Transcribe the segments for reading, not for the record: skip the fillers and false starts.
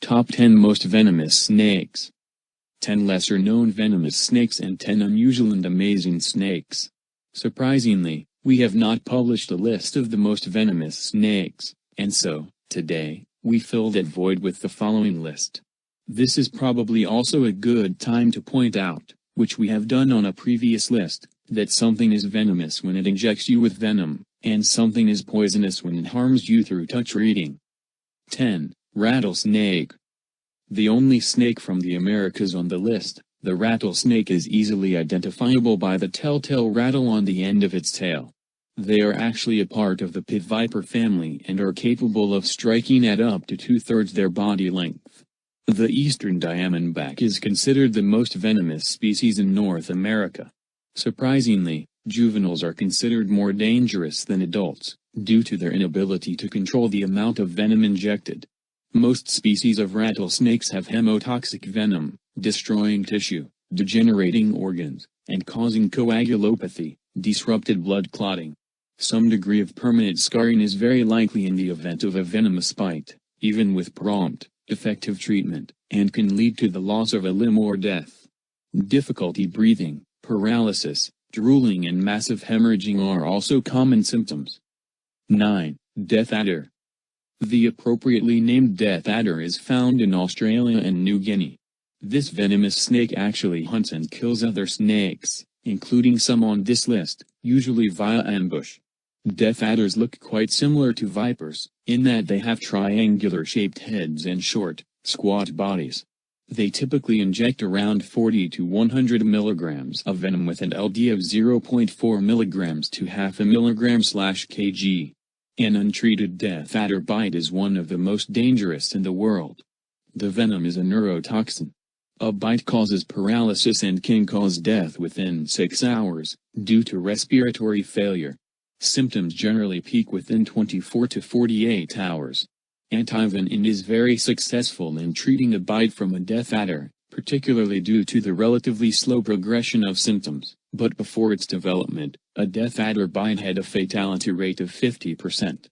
Top 10 Most Venomous Snakes. 10 lesser-known venomous snakes and 10 unusual and amazing snakes. Surprisingly, we have not published a list of the most venomous snakes, and so, today, we fill that void with the following list. This is probably also a good time to point out, which we have done on a previous list, that something is venomous when it injects you with venom, and something is poisonous when it harms you through touch or eating. 10. Rattlesnake. The only snake from the Americas on the list, the rattlesnake is easily identifiable by the telltale rattle on the end of its tail. They are actually a part of the pit viper family and are capable of striking at up to 2/3 their body length. The eastern diamondback is considered the most venomous species in North America. Surprisingly, juveniles are considered more dangerous than adults, due to their inability to control the amount of venom injected. Most species of rattlesnakes have hemotoxic venom, destroying tissue, degenerating organs, and causing coagulopathy, disrupted blood clotting. Some degree of permanent scarring is very likely in the event of a venomous bite, even with prompt, effective treatment, and can lead to the loss of a limb or death. Difficulty breathing, paralysis, drooling and massive hemorrhaging are also common symptoms. 9. Death adder. The appropriately named death adder is found in Australia and New Guinea. This venomous snake actually hunts and kills other snakes, including some on this list, usually via ambush. Death adders look quite similar to vipers, in that they have triangular-shaped heads and short, squat bodies. They typically inject around 40 to 100 mg of venom with an LD of 0.4 mg to half a mg/kg. An untreated death adder bite is one of the most dangerous in the world. The venom is a neurotoxin. A bite causes paralysis and can cause death within 6 hours, due to respiratory failure. Symptoms generally peak within 24 to 48 hours. Antivenin is very successful in treating a bite from a death adder, particularly due to the relatively slow progression of symptoms, but before its development, a death adder bite had a fatality rate of 50%.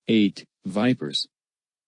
8. Vipers.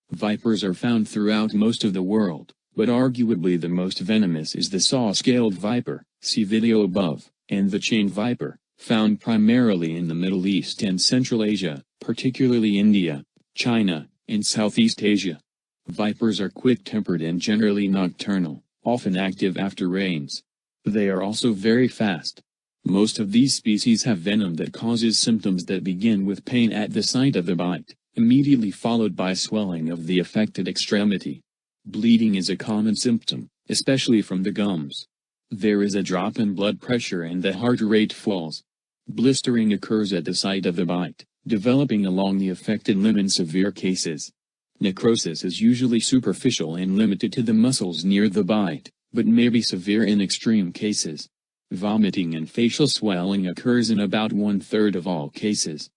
Vipers are found throughout most of the world, but arguably the most venomous is the saw-scaled viper, see video above, and the chain viper, found primarily in the Middle East and Central Asia, particularly India, China, and Southeast Asia. Vipers are quick-tempered and generally nocturnal, often active after rains. They are also very fast. Most of these species have venom that causes symptoms that begin with pain at the site of the bite, immediately followed by swelling of the affected extremity. Bleeding is a common symptom, especially from the gums. There is a drop in blood pressure and the heart rate falls. Blistering occurs at the site of the bite, developing along the affected limb in severe cases. Necrosis is usually superficial and limited to the muscles near the bite, but may be severe in extreme cases. Vomiting and facial swelling occurs in about 1/3 of all cases.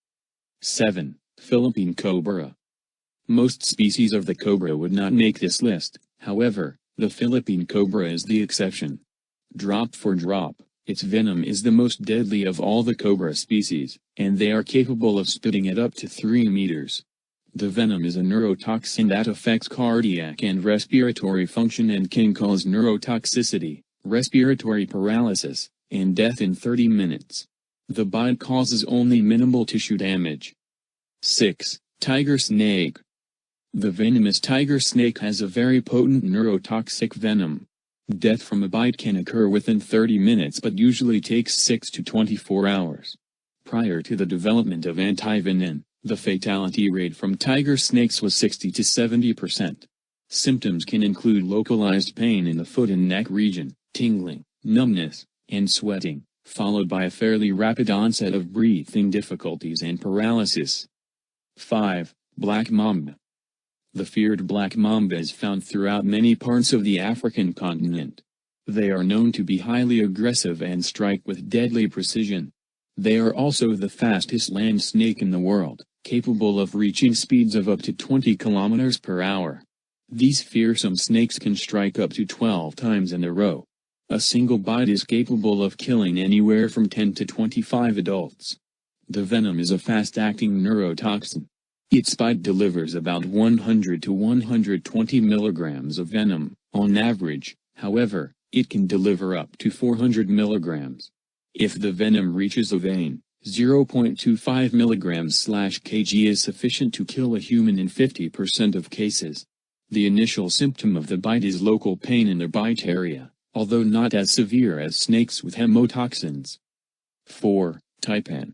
7. Philippine cobra. Most species of the cobra would not make this list, however, the Philippine cobra is the exception. Drop for drop, its venom is the most deadly of all the cobra species, and they are capable of spitting at up to 3 meters. The venom is a neurotoxin that affects cardiac and respiratory function and can cause neurotoxicity, respiratory paralysis, and death in 30 minutes. The bite causes only minimal tissue damage. 6. Tiger snake. The venomous tiger snake has a very potent neurotoxic venom. Death from a bite can occur within 30 minutes but usually takes 6 to 24 hours. Prior to the development of antivenin, the fatality rate from tiger snakes was 60 to 70%. Symptoms can include localized pain in the foot and neck region, tingling, numbness, and sweating, followed by a fairly rapid onset of breathing difficulties and paralysis. 5. Black mamba. The feared black mamba is found throughout many parts of the African continent. They are known to be highly aggressive and strike with deadly precision. They are also the fastest land snake in the world, capable of reaching speeds of up to 20 km per hour. These fearsome snakes can strike up to 12 times in a row. A single bite is capable of killing anywhere from 10 to 25 adults. The venom is a fast-acting neurotoxin. Its bite delivers about 100 to 120 milligrams of venom, on average. However, it can deliver up to 400 milligrams. If the venom reaches a vein, 0.25 milligrams/kg is sufficient to kill a human in 50% of cases. The initial symptom of the bite is local pain in the bite area, although not as severe as snakes with hemotoxins. 4. Taipan.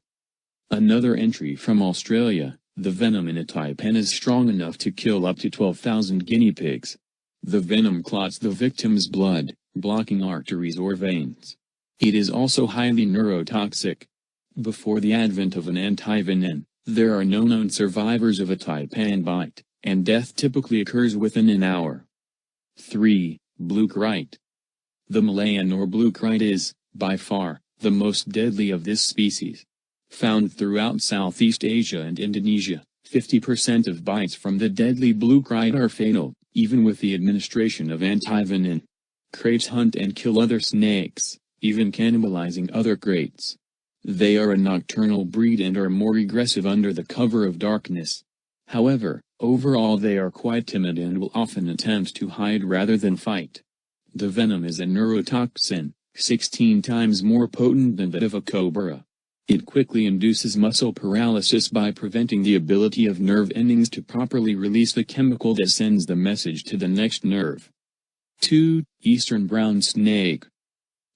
Another entry from Australia. The venom in a taipan is strong enough to kill up to 12,000 guinea pigs. The venom clots the victim's blood, blocking arteries or veins. It is also highly neurotoxic. Before the advent of an antivenin, there are no known survivors of a taipan bite, and death typically occurs within an hour. 3. Blue kite. The Malayan or blue kite is, by far, the most deadly of this species. Found throughout Southeast Asia and Indonesia, 50% of bites from the deadly blue kite are fatal, even with the administration of antivenin. Kraits hunt and kill other snakes, even cannibalizing other kraits. They are a nocturnal breed and are more aggressive under the cover of darkness. However, overall they are quite timid and will often attempt to hide rather than fight. The venom is a neurotoxin, 16 times more potent than that of a cobra. It quickly induces muscle paralysis by preventing the ability of nerve endings to properly release the chemical that sends the message to the next nerve. 2. Eastern brown snake.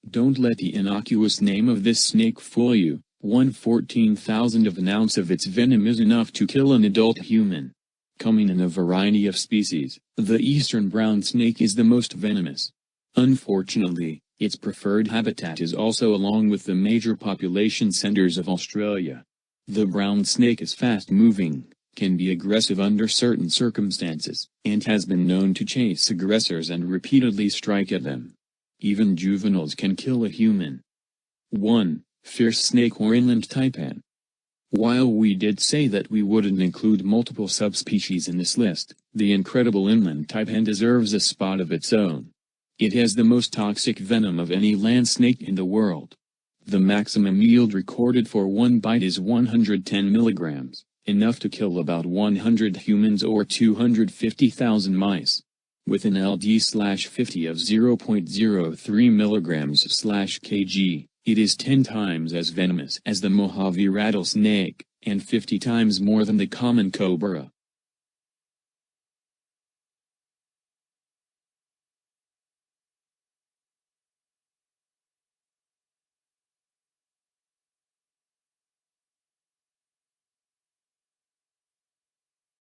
Don't let the innocuous name of this snake fool you. 1/14,000th of an ounce of its venom is enough to kill an adult human. Coming in a variety of species, the eastern brown snake is the most venomous. Unfortunately, its preferred habitat is also along with the major population centers of Australia. The brown snake is fast-moving, can be aggressive under certain circumstances, and has been known to chase aggressors and repeatedly strike at them. Even juveniles can kill a human. 1. Fierce snake or inland taipan. While we did say that we wouldn't include multiple subspecies in this list, the incredible inland taipan deserves a spot of its own. It has the most toxic venom of any land snake in the world. The maximum yield recorded for one bite is 110 milligrams, enough to kill about 100 humans or 250,000 mice. With an LD/50 of 0.03 milligrams/kg, it is 10 times as venomous as the Mojave rattlesnake, and 50 times more than the common cobra.